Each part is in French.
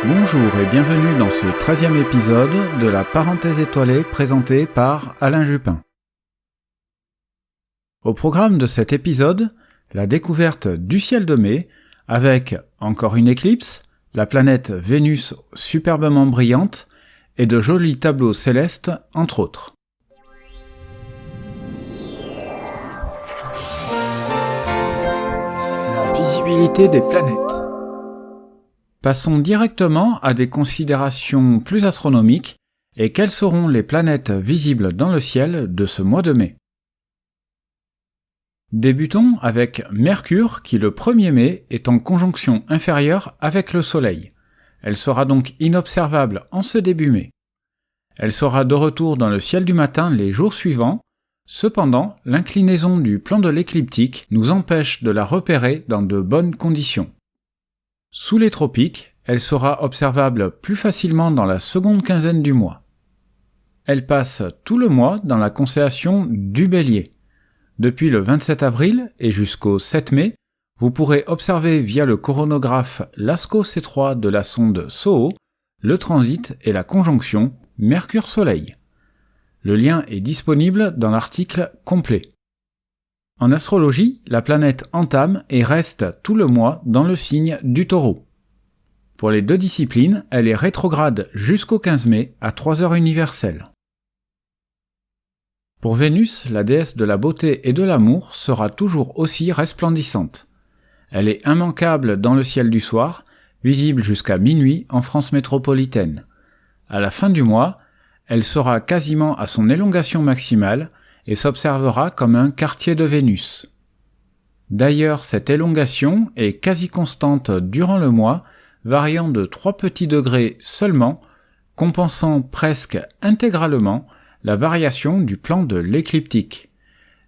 Bonjour et bienvenue dans ce 13e épisode de la parenthèse étoilée présentée par Alain Jupin. Au programme de cet épisode, la découverte du ciel de mai avec encore une éclipse, la planète Vénus superbement brillante et de jolis tableaux célestes entre autres. La visibilité des planètes. Passons directement à des considérations plus astronomiques et quelles seront les planètes visibles dans le ciel de ce mois de mai. Débutons avec Mercure qui le 1er mai est en conjonction inférieure avec le Soleil. Elle sera donc inobservable en ce début mai. Elle sera de retour dans le ciel du matin les jours suivants. Cependant, l'inclinaison du plan de l'écliptique nous empêche de la repérer dans de bonnes conditions. Sous les tropiques, elle sera observable plus facilement dans la seconde quinzaine du mois. Elle passe tout le mois dans la constellation du Bélier. Depuis le 27 avril et jusqu'au 7 mai, vous pourrez observer via le coronagraphe Lascaux C3 de la sonde SOHO le transit et la conjonction Mercure-Soleil. Le lien est disponible dans l'article complet. En astrologie, la planète entame et reste tout le mois dans le signe du Taureau. Pour les deux disciplines, elle est rétrograde jusqu'au 15 mai à 3h universelles. Pour Vénus, la déesse de la beauté et de l'amour sera toujours aussi resplendissante. Elle est immanquable dans le ciel du soir, visible jusqu'à minuit en France métropolitaine. À la fin du mois, elle sera quasiment à son élongation maximale et s'observera comme un quartier de Vénus. D'ailleurs, cette élongation est quasi constante durant le mois, variant de 3 petits degrés seulement, compensant presque intégralement la variation du plan de l'écliptique.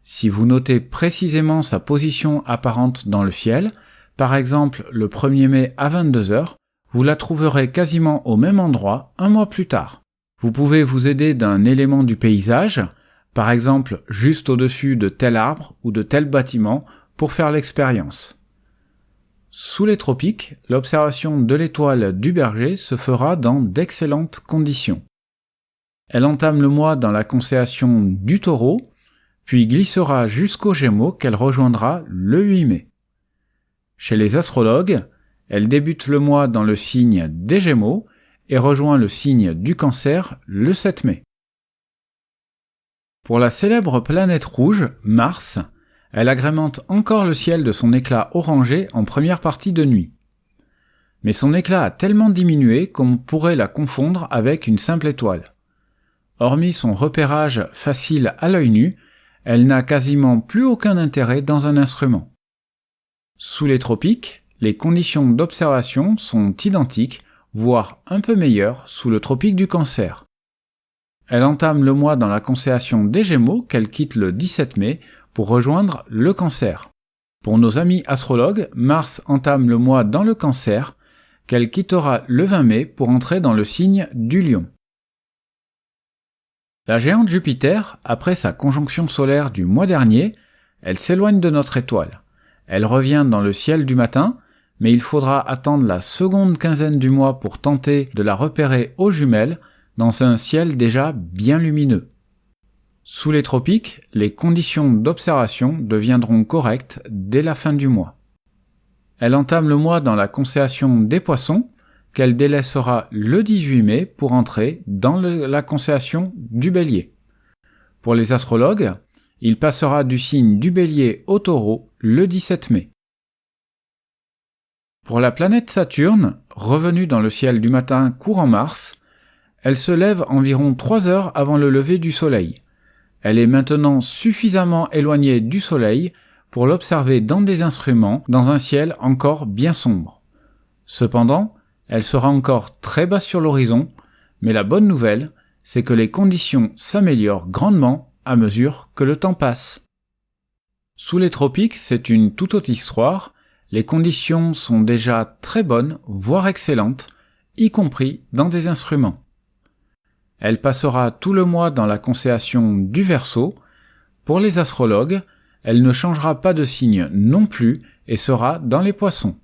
Si vous notez précisément sa position apparente dans le ciel, par exemple le 1er mai à 22h, vous la trouverez quasiment au même endroit un mois plus tard. Vous pouvez vous aider d'un élément du paysage, par exemple juste au-dessus de tel arbre ou de tel bâtiment, pour faire l'expérience. Sous les tropiques, l'observation de l'étoile du Berger se fera dans d'excellentes conditions. Elle entame le mois dans la constellation du Taureau, puis glissera jusqu'aux Gémeaux qu'elle rejoindra le 8 mai. Chez les astrologues, elle débute le mois dans le signe des Gémeaux et rejoint le signe du Cancer le 7 mai. Pour la célèbre planète rouge, Mars, elle agrémente encore le ciel de son éclat orangé en première partie de nuit. Mais son éclat a tellement diminué qu'on pourrait la confondre avec une simple étoile. Hormis son repérage facile à l'œil nu, elle n'a quasiment plus aucun intérêt dans un instrument. Sous les tropiques, les conditions d'observation sont identiques, voire un peu meilleures sous le tropique du Cancer. Elle entame le mois dans la constellation des Gémeaux qu'elle quitte le 17 mai pour rejoindre le Cancer. Pour nos amis astrologues, Mars entame le mois dans le Cancer qu'elle quittera le 20 mai pour entrer dans le signe du Lion. La géante Jupiter, après sa conjonction solaire du mois dernier, elle s'éloigne de notre étoile. Elle revient dans le ciel du matin, mais il faudra attendre la seconde quinzaine du mois pour tenter de la repérer aux jumelles dans un ciel déjà bien lumineux. Sous les tropiques, les conditions d'observation deviendront correctes dès la fin du mois. Elle entame le mois dans la constellation des Poissons, qu'elle délaissera le 18 mai pour entrer dans la constellation du Bélier. Pour les astrologues, il passera du signe du Bélier au Taureau le 17 mai. Pour la planète Saturne, revenue dans le ciel du matin courant Mars, elle se lève environ 3 heures avant le lever du Soleil. Elle est maintenant suffisamment éloignée du Soleil pour l'observer dans des instruments dans un ciel encore bien sombre. Cependant, elle sera encore très basse sur l'horizon, mais la bonne nouvelle, c'est que les conditions s'améliorent grandement à mesure que le temps passe. Sous les tropiques, c'est une toute autre histoire. Les conditions sont déjà très bonnes, voire excellentes, y compris dans des instruments. Elle passera tout le mois dans la constellation du Verseau. Pour les astrologues, elle ne changera pas de signe non plus et sera dans les Poissons.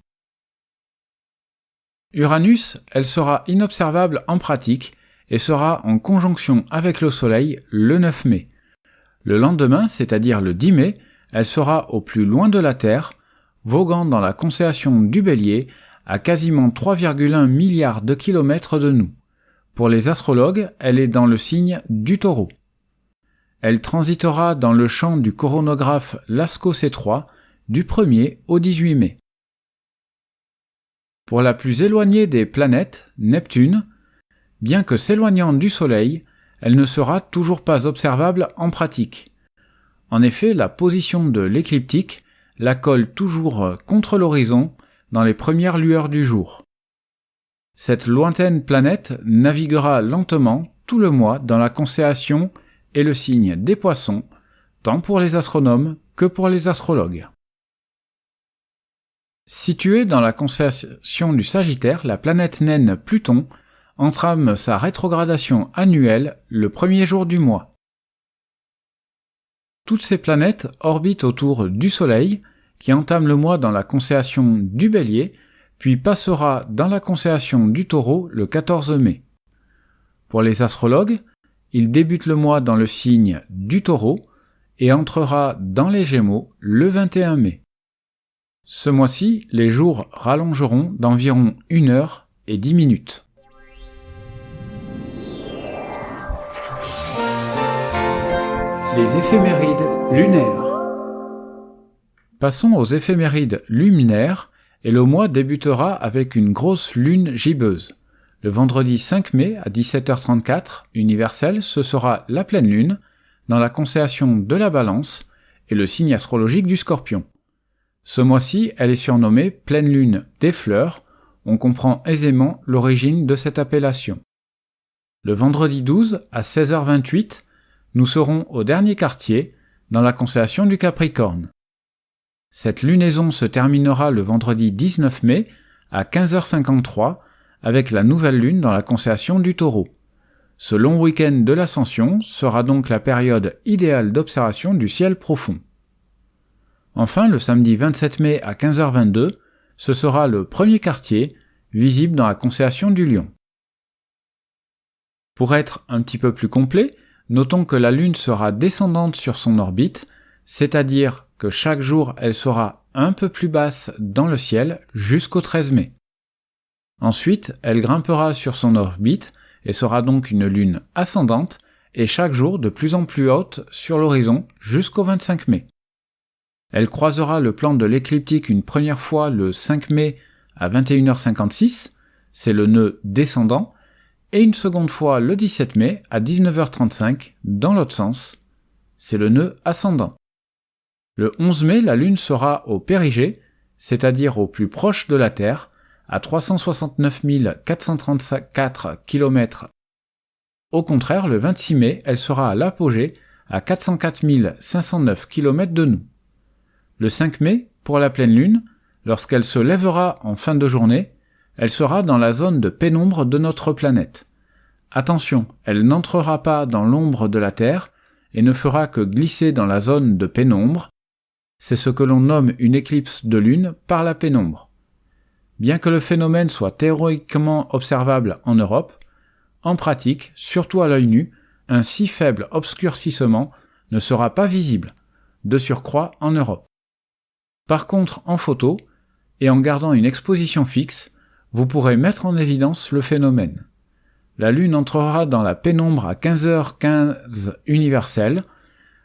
Uranus, elle sera inobservable en pratique et sera en conjonction avec le Soleil le 9 mai. Le lendemain, c'est-à-dire le 10 mai, elle sera au plus loin de la Terre, voguant dans la constellation du Bélier, à quasiment 3,1 milliards de kilomètres de nous. Pour les astrologues, elle est dans le signe du Taureau. Elle transitera dans le champ du coronographe Lascaux C3 du 1er au 18 mai. Pour la plus éloignée des planètes, Neptune, bien que s'éloignant du Soleil, elle ne sera toujours pas observable en pratique. En effet, la position de l'écliptique la colle toujours contre l'horizon dans les premières lueurs du jour. Cette lointaine planète naviguera lentement tout le mois dans la constellation et le signe des Poissons, tant pour les astronomes que pour les astrologues. Située dans la constellation du Sagittaire, la planète naine Pluton entame sa rétrogradation annuelle le premier jour du mois. Toutes ces planètes orbitent autour du Soleil, qui entame le mois dans la constellation du Bélier, puis passera dans la constellation du Taureau le 14 mai. Pour les astrologues, il débute le mois dans le signe du Taureau et entrera dans les Gémeaux le 21 mai. Ce mois-ci, les jours rallongeront d'environ 1 heure et 10 minutes. Les éphémérides lunaires. Passons aux éphémérides lunaires et le mois débutera avec une grosse lune gibbeuse. Le vendredi 5 mai à 17h34 universel, ce sera la pleine lune dans la constellation de la Balance et le signe astrologique du Scorpion. Ce mois-ci, elle est surnommée pleine lune des fleurs, on comprend aisément l'origine de cette appellation. Le vendredi 12 à 16h28, nous serons au dernier quartier, dans la constellation du Capricorne. Cette lunaison se terminera le vendredi 19 mai à 15h53 avec la nouvelle lune dans la constellation du Taureau. Ce long week-end de l'Ascension sera donc la période idéale d'observation du ciel profond. Enfin, le samedi 27 mai à 15h22, ce sera le premier quartier, visible dans la constellation du Lion. Pour être un petit peu plus complet, notons que la Lune sera descendante sur son orbite, c'est-à-dire que chaque jour elle sera un peu plus basse dans le ciel jusqu'au 13 mai. Ensuite, elle grimpera sur son orbite et sera donc une Lune ascendante et chaque jour de plus en plus haute sur l'horizon jusqu'au 25 mai. Elle croisera le plan de l'écliptique une première fois le 5 mai à 21h56, c'est le nœud descendant, et une seconde fois le 17 mai à 19h35 dans l'autre sens, c'est le nœud ascendant. Le 11 mai, la Lune sera au périgée, c'est-à-dire au plus proche de la Terre, à 369 434 km. Au contraire, le 26 mai, elle sera à l'apogée, à 404 509 km de nous. Le 5 mai, pour la pleine lune, lorsqu'elle se lèvera en fin de journée, elle sera dans la zone de pénombre de notre planète. Attention, elle n'entrera pas dans l'ombre de la Terre et ne fera que glisser dans la zone de pénombre. C'est ce que l'on nomme une éclipse de lune par la pénombre. Bien que le phénomène soit théoriquement observable en Europe, en pratique, surtout à l'œil nu, un si faible obscurcissement ne sera pas visible, de surcroît en Europe. Par contre, en photo, et en gardant une exposition fixe, vous pourrez mettre en évidence le phénomène. La Lune entrera dans la pénombre à 15h15 universelle.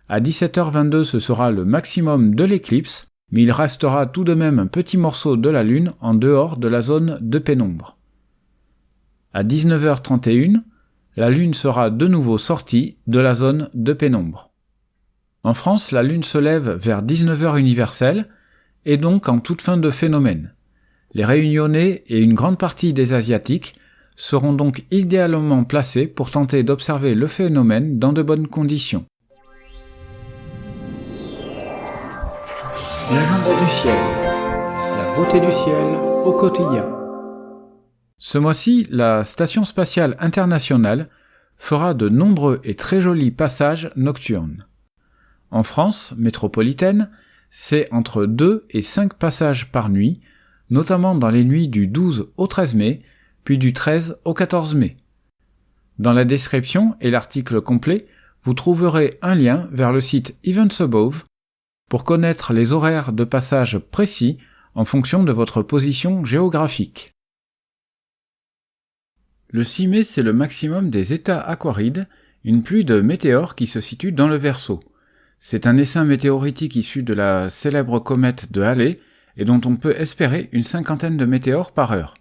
À 17h22, ce sera le maximum de l'éclipse, mais il restera tout de même un petit morceau de la Lune en dehors de la zone de pénombre. À 19h31, la Lune sera de nouveau sortie de la zone de pénombre. En France, la Lune se lève vers 19h universelle, et donc en toute fin de phénomène. Les Réunionnais et une grande partie des Asiatiques seront donc idéalement placés pour tenter d'observer le phénomène dans de bonnes conditions. L'agenda du ciel. La beauté du ciel au quotidien. Ce mois-ci, la Station spatiale internationale fera de nombreux et très jolis passages nocturnes. En France métropolitaine, c'est entre 2 et 5 passages par nuit, notamment dans les nuits du 12 au 13 mai, puis du 13 au 14 mai. Dans la description et l'article complet, vous trouverez un lien vers le site Events Above pour connaître les horaires de passage précis en fonction de votre position géographique. Le 6 mai, c'est le maximum des états aquarides, une pluie de météores qui se situe dans le Verseau. C'est un essaim météoritique issu de la célèbre comète de Halley et dont on peut espérer une 50aine de météores par heure.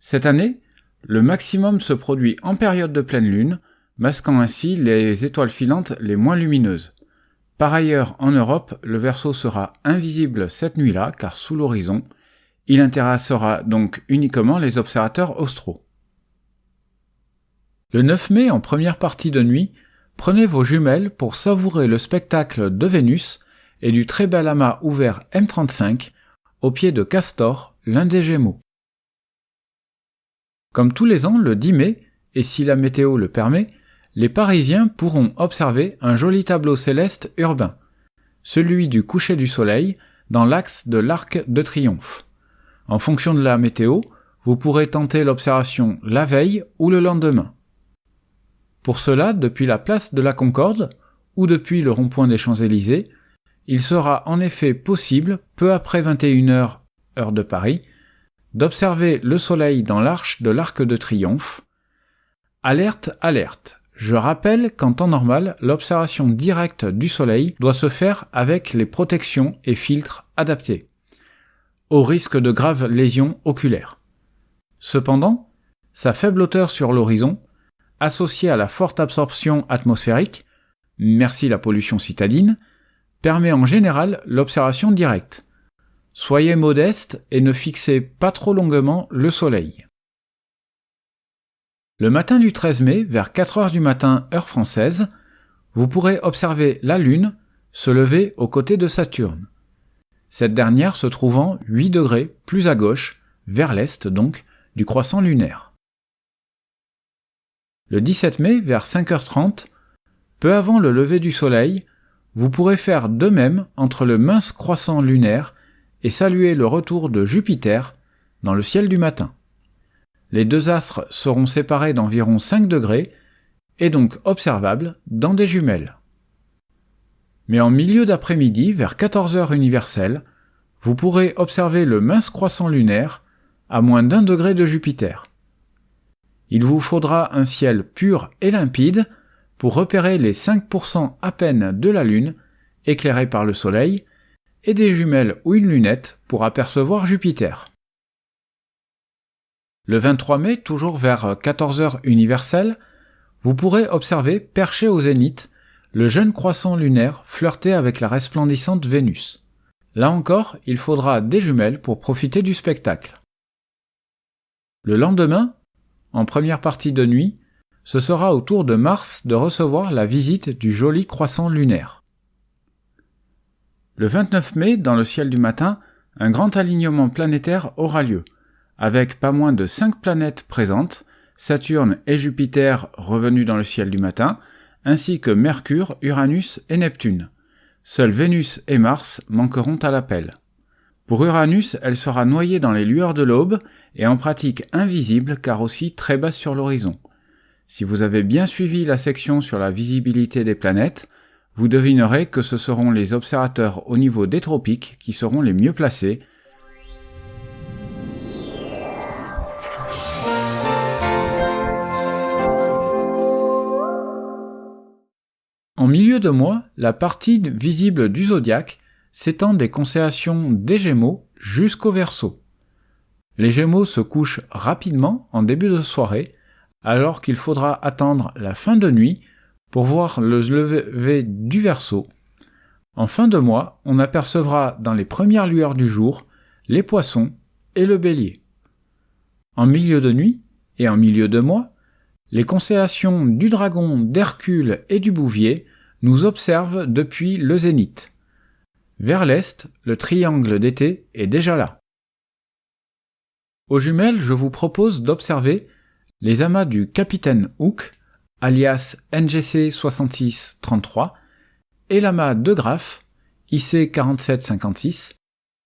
Cette année, le maximum se produit en période de pleine lune, masquant ainsi les étoiles filantes les moins lumineuses. Par ailleurs, en Europe, le Verseau sera invisible cette nuit-là, car sous l'horizon, il intéressera donc uniquement les observateurs austraux. Le 9 mai, en première partie de nuit, prenez vos jumelles pour savourer le spectacle de Vénus et du très bel amas ouvert M35 au pied de Castor, l'un des Gémeaux. Comme tous les ans, le 10 mai, et si la météo le permet, les Parisiens pourront observer un joli tableau céleste urbain, celui du coucher du soleil dans l'axe de l'Arc de Triomphe. En fonction de la météo, vous pourrez tenter l'observation la veille ou le lendemain. Pour cela, depuis la place de la Concorde, ou depuis le rond-point des Champs-Élysées, il sera en effet possible, peu après 21h, heure de Paris, d'observer le soleil dans l'arche de l'Arc de Triomphe. Alerte, alerte! Je rappelle qu'en temps normal, l'observation directe du soleil doit se faire avec les protections et filtres adaptés, au risque de graves lésions oculaires. Cependant, sa faible hauteur sur l'horizon, associée à la forte absorption atmosphérique, merci la pollution citadine, permet en général l'observation directe. Soyez modeste et ne fixez pas trop longuement le soleil. Le matin du 13 mai, vers 4 heures du matin heure française, vous pourrez observer la Lune se lever aux côtés de Saturne. Cette dernière se trouvant 8 degrés plus à gauche, vers l'est donc, du croissant lunaire. Le 17 mai, vers 5h30, peu avant le lever du soleil, vous pourrez faire de même entre le mince croissant lunaire et saluer le retour de Jupiter dans le ciel du matin. Les deux astres seront séparés d'environ 5 degrés et donc observables dans des jumelles. Mais en milieu d'après-midi, vers 14h universelle, vous pourrez observer le mince croissant lunaire à moins d'1 degré de Jupiter. Il vous faudra un ciel pur et limpide pour repérer les 5% à peine de la Lune, éclairée par le Soleil, et des jumelles ou une lunette pour apercevoir Jupiter. Le 23 mai, toujours vers 14h universelle, vous pourrez observer, perché au zénith, le jeune croissant lunaire flirter avec la resplendissante Vénus. Là encore, il faudra des jumelles pour profiter du spectacle. Le lendemain, en première partie de nuit, ce sera au tour de Mars de recevoir la visite du joli croissant lunaire. Le 29 mai, dans le ciel du matin, un grand alignement planétaire aura lieu, avec pas moins de 5 planètes présentes, Saturne et Jupiter revenus dans le ciel du matin, ainsi que Mercure, Uranus et Neptune. Seuls Vénus et Mars manqueront à l'appel. Pour Uranus, elle sera noyée dans les lueurs de l'aube et en pratique invisible car aussi très basse sur l'horizon. Si vous avez bien suivi la section sur la visibilité des planètes, vous devinerez que ce seront les observateurs au niveau des tropiques qui seront les mieux placés. En milieu de mois, la partie visible du zodiaque s'étend des constellations des Gémeaux jusqu'au Verseau. Les Gémeaux se couchent rapidement en début de soirée, alors qu'il faudra attendre la fin de nuit pour voir le lever du Verseau. En fin de mois, on apercevra dans les premières lueurs du jour les Poissons et le Bélier. En milieu de nuit et en milieu de mois, les constellations du Dragon, d'Hercule et du Bouvier nous observent depuis le zénith. Vers l'est, le triangle d'été est déjà là. Aux jumelles, je vous propose d'observer les amas du Capitaine Hook, alias NGC 6633, et l'amas de Graff, IC 4756,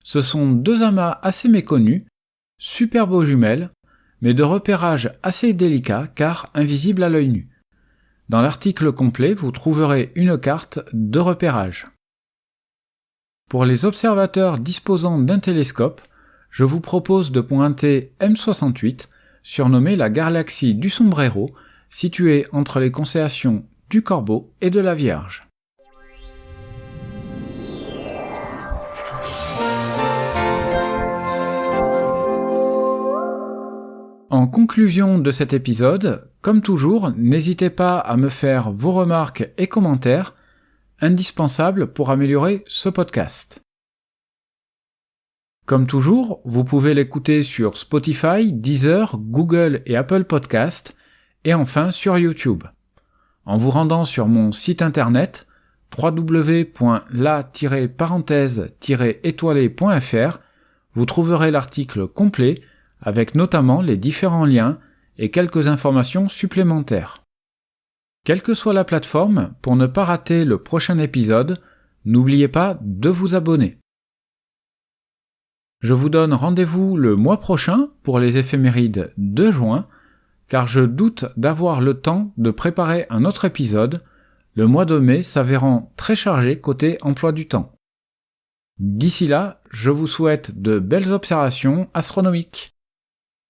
Ce sont deux amas assez méconnus, superbes aux jumelles, mais de repérage assez délicat car invisibles à l'œil nu. Dans l'article complet, vous trouverez une carte de repérage. Pour les observateurs disposant d'un télescope, je vous propose de pointer M68, surnommée la galaxie du Sombrero, située entre les constellations du Corbeau et de la Vierge. En conclusion de cet épisode, comme toujours, n'hésitez pas à me faire vos remarques et commentaires, indispensables pour améliorer ce podcast. Comme toujours, vous pouvez l'écouter sur Spotify, Deezer, Google et Apple Podcasts, et enfin sur YouTube. En vous rendant sur mon site internet www.la-parenthèse-étoilée.fr, vous trouverez l'article complet avec notamment les différents liens et quelques informations supplémentaires. Quelle que soit la plateforme, pour ne pas rater le prochain épisode, n'oubliez pas de vous abonner. Je vous donne rendez-vous le mois prochain pour les éphémérides de juin, car je doute d'avoir le temps de préparer un autre épisode, le mois de mai s'avérant très chargé côté emploi du temps. D'ici là, je vous souhaite de belles observations astronomiques.